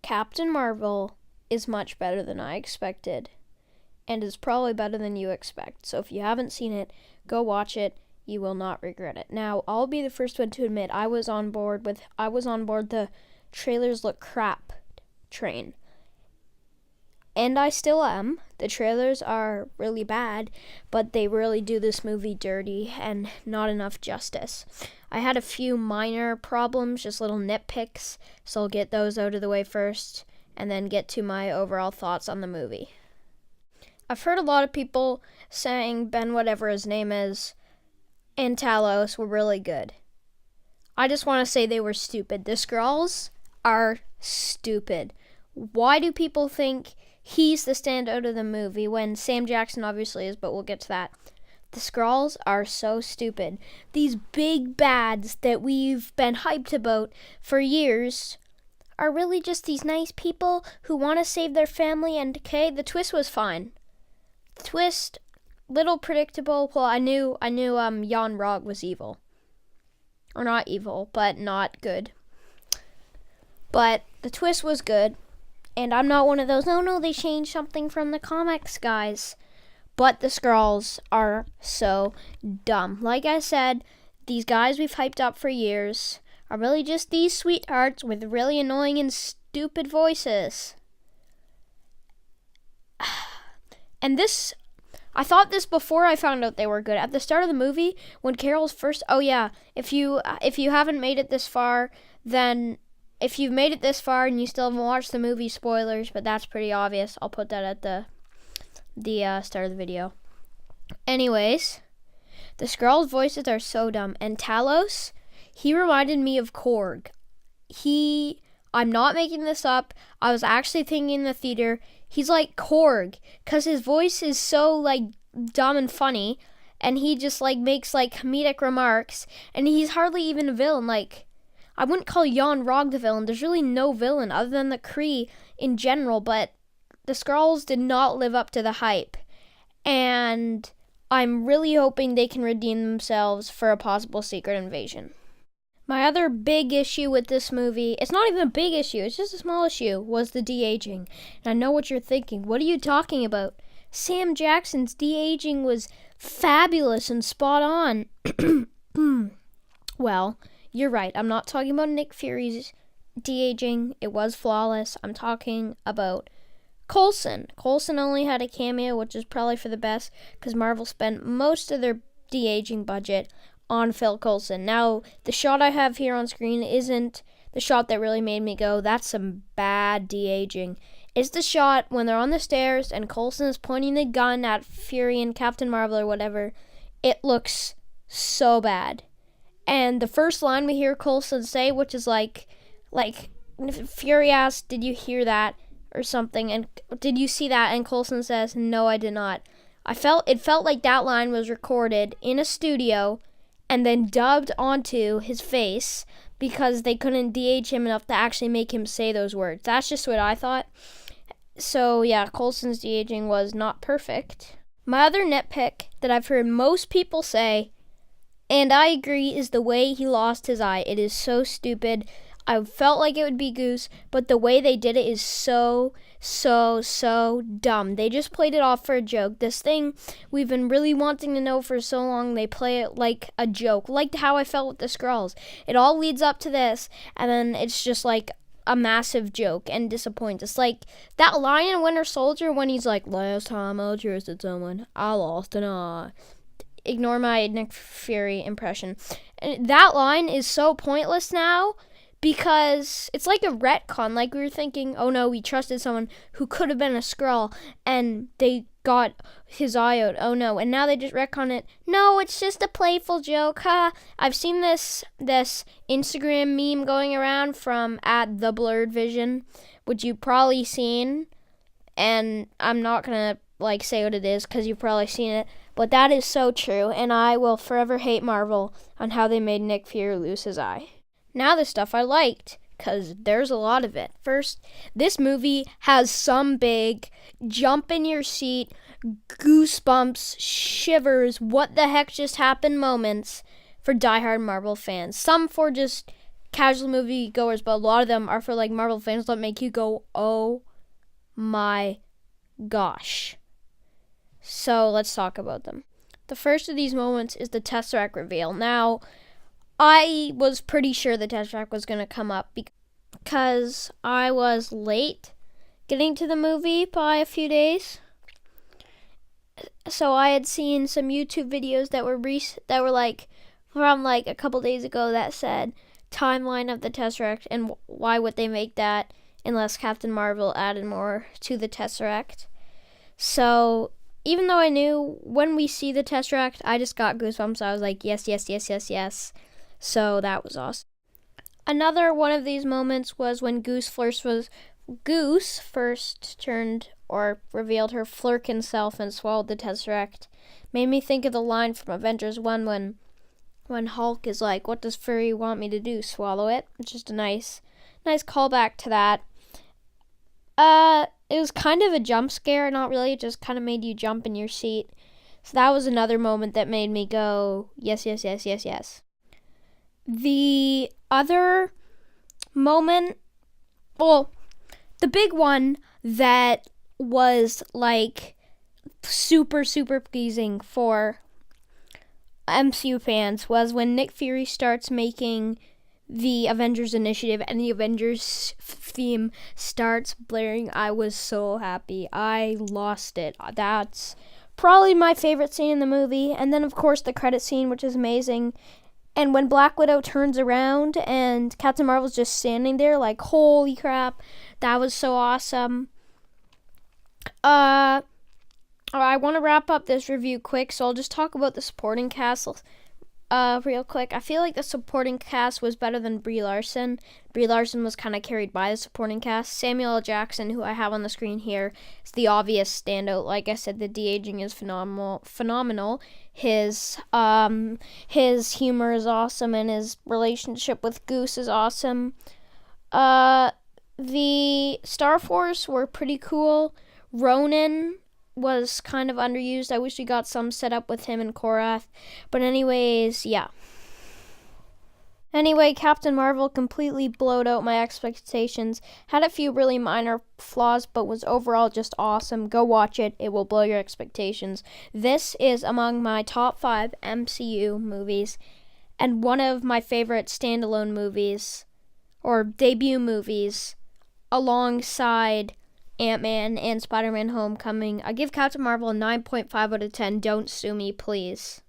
Captain Marvel is much better than I expected, and is probably better than you expect. So if you haven't seen it, go watch it. You will not regret it. Now, I'll be the first one to admit I was on board the trailers look crap train. And I still am. The trailers are really bad, but they really do this movie dirty and not enough justice. I had a few minor problems, just little nitpicks, so I'll get those out of the way first and then get to my overall thoughts on the movie. I've heard a lot of people saying Ben, whatever his name is, and Talos were really good. I just want to say they were stupid. The Skrulls are stupid. Why do people think he's the standout of the movie when Sam Jackson obviously is, but we'll get to that. The Skrulls are so stupid. These big bads that we've been hyped about for years are really just these nice people who want to save their family, and okay, the twist was fine. The twist, little predictable. Well, I knew Yon-Rogg was evil. Or not evil, but not good. But the twist was good. And I'm not one of those, no, they changed something from the comics, guys. But the Skrulls are so dumb. Like I said, these guys we've hyped up for years are really just these sweethearts with really annoying and stupid voices. And this, I thought this before I found out they were good. At the start of the movie, when Carol's first, if you haven't made it this far, then if you've made it this far and you still haven't watched the movie, spoilers, but that's pretty obvious. I'll put that at the start of the video. Anyways, the Skrulls' voices are so dumb. And Talos, he reminded me of Korg. I'm not making this up. I was actually thinking in the theater, he's like Korg, because his voice is so, like, dumb and funny, and he just, like, makes, like, comedic remarks, and he's hardly even a villain, like, I wouldn't call Yon-Rogg the villain. There's really no villain other than the Kree in general, but the Skrulls did not live up to the hype. And I'm really hoping they can redeem themselves for a possible secret invasion. My other big issue with this movie, it's not even a big issue, it's just a small issue, was the de-aging. And I know what you're thinking. What are you talking about? Sam Jackson's de-aging was fabulous and spot on. Well, you're right. I'm not talking about Nick Fury's de-aging. It was flawless. I'm talking about Coulson. Coulson only had a cameo, which is probably for the best, because Marvel spent most of their de-aging budget on Phil Coulson. Now, the shot I have here on screen isn't the shot that really made me go, that's some bad de-aging. It's the shot when they're on the stairs and Coulson is pointing the gun at Fury and Captain Marvel or whatever. It looks so bad. And the first line we hear Coulson say, which is like Fury asks, did you hear that? Or something, and did you see that? And Coulson says, no, I did not. It felt like that line was recorded in a studio and then dubbed onto his face because they couldn't de-age him enough to actually make him say those words. That's just what I thought. So yeah, Coulson's de-aging was not perfect. My other nitpick that I've heard most people say, and I agree, is the way he lost his eye. It is so stupid. I felt like it would be Goose, but the way they did it is so dumb. They just played it off for a joke. This thing we've been really wanting to know for so long, they play it like a joke, like how I felt with the Skrulls. It all leads up to this, and then it's just like a massive joke and disappoints. It's like that line in Winter Soldier when he's like, last time I trusted someone, I lost an eye. Ignore my Nick Fury impression. And that line is so pointless now because it's like a retcon. Like we were thinking, oh no, we trusted someone who could have been a Skrull and they got his eye out. Oh no. And now they just retcon it. No, it's just a playful joke. Ha. I've seen this Instagram meme going around from @TheBlurredVision, which you've probably seen. And I'm not going to say what it is because you've probably seen it. But that is so true, and I will forever hate Marvel on how they made Nick Fury lose his eye. Now the stuff I liked, because there's a lot of it. First, this movie has some big jump-in-your-seat, goosebumps, shivers, what the heck just happened moments for diehard Marvel fans. Some for just casual movie goers, but a lot of them are for like Marvel fans that make you go, oh my gosh. So let's talk about them. The first of these moments is the Tesseract reveal. Now, I was pretty sure the Tesseract was going to come up because I was late getting to the movie by a few days. So I had seen some YouTube videos that were like from like a couple days ago that said timeline of the Tesseract and why would they make that unless Captain Marvel added more to the Tesseract. So even though I knew when we see the Tesseract, I just got goosebumps. I was like, yes, yes, yes, yes, yes. So that was awesome. Another one of these moments was when Goose first turned or revealed her Flurkin self and swallowed the Tesseract. Made me think of the line from Avengers 1 when Hulk is like, what does Fury want me to do? Swallow it? It's just a nice callback to that. It was kind of a jump scare, not really. It just kind of made you jump in your seat. So that was another moment that made me go, yes, yes, yes, yes, yes. The other moment, well, the big one that was like super, super pleasing for MCU fans was when Nick Fury starts making the Avengers Initiative and the Avengers theme starts blaring. I was so happy. I lost it. That's probably my favorite scene in the movie. And then, of course, the credit scene, which is amazing. And when Black Widow turns around and Captain Marvel's just standing there like, holy crap, that was so awesome. I want to wrap up this review quick, so I'll just talk about the supporting cast real quick. I feel like the supporting cast was better than Brie Larson. Brie Larson was kind of carried by the supporting cast. Samuel L. Jackson, who I have on the screen here, is the obvious standout. Like I said, the de-aging is phenomenal. His humor is awesome, and his relationship with Goose is awesome. The Star Force were pretty cool. Ronan was kind of underused. I wish we got some set up with him and Korath. But anyways, yeah. Anyway, Captain Marvel completely blowed out my expectations. Had a few really minor flaws, but was overall just awesome. Go watch it. It will blow your expectations. This is among my top 5 MCU movies and one of my favorite standalone movies or debut movies alongside Ant-Man and Spider-Man Homecoming. I give Captain Marvel a 9.5 out of 10. Don't sue me, please.